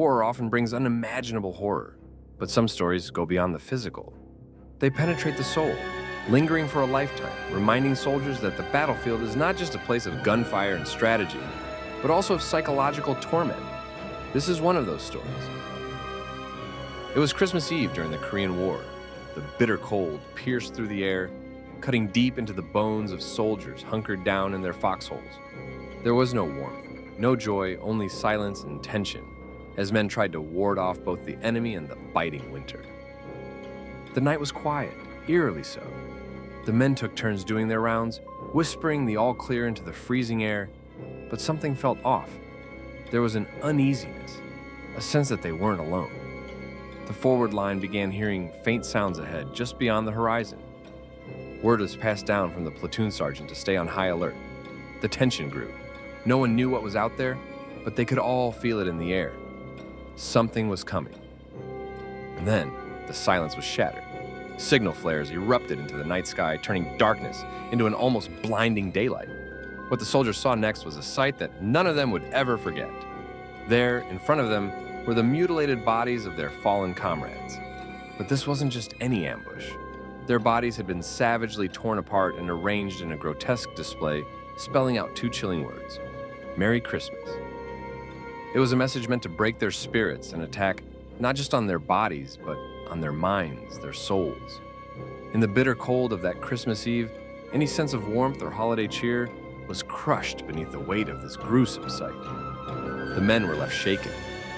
War often brings unimaginable horror, but some stories go beyond the physical. They penetrate the soul, lingering for a lifetime, reminding soldiers that the battlefield is not just a place of gunfire and strategy, but also of psychological torment. This is one of those stories. It was Christmas Eve during the Korean War. The bitter cold pierced through the air, cutting deep into the bones of soldiers hunkered down in their foxholes. There was no warmth, no joy, only silence and tension, as men tried to ward off both the enemy and the biting winter. The night was quiet, eerily so. The men took turns doing their rounds, whispering the all clear into the freezing air, but something felt off. There was an uneasiness, a sense that they weren't alone. The forward line began hearing faint sounds ahead, just beyond the horizon. Word was passed down from the platoon sergeant to stay on high alert. The tension grew. No one knew what was out there, but they could all feel it in the air. Something was coming. And then, the silence was shattered. Signal flares erupted into the night sky, turning darkness into an almost blinding daylight. What the soldiers saw next was a sight that none of them would ever forget. There, in front of them, were the mutilated bodies of their fallen comrades. But this wasn't just any ambush. Their bodies had been savagely torn apart and arranged in a grotesque display, spelling out two chilling words: Merry Christmas. It was a message meant to break their spirits and attack not just on their bodies, but on their minds, their souls. In the bitter cold of that Christmas Eve, any sense of warmth or holiday cheer was crushed beneath the weight of this gruesome sight. The men were left shaken.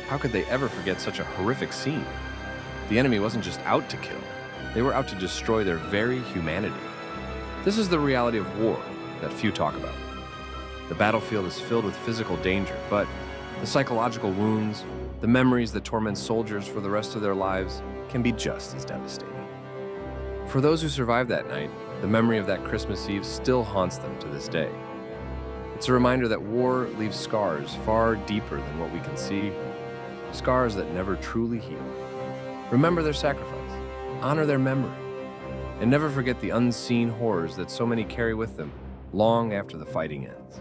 How could they ever forget such a horrific scene? The enemy wasn't just out to kill. They were out to destroy their very humanity. This is the reality of war that few talk about. The battlefield is filled with physical danger, but the psychological wounds, the memories that torment soldiers for the rest of their lives can be just as devastating. For those who survived that night, the memory of that Christmas Eve still haunts them to this day. It's a reminder that war leaves scars far deeper than what we can see, scars that never truly heal. Remember their sacrifice, honor their memory, and never forget the unseen horrors that so many carry with them long after the fighting ends.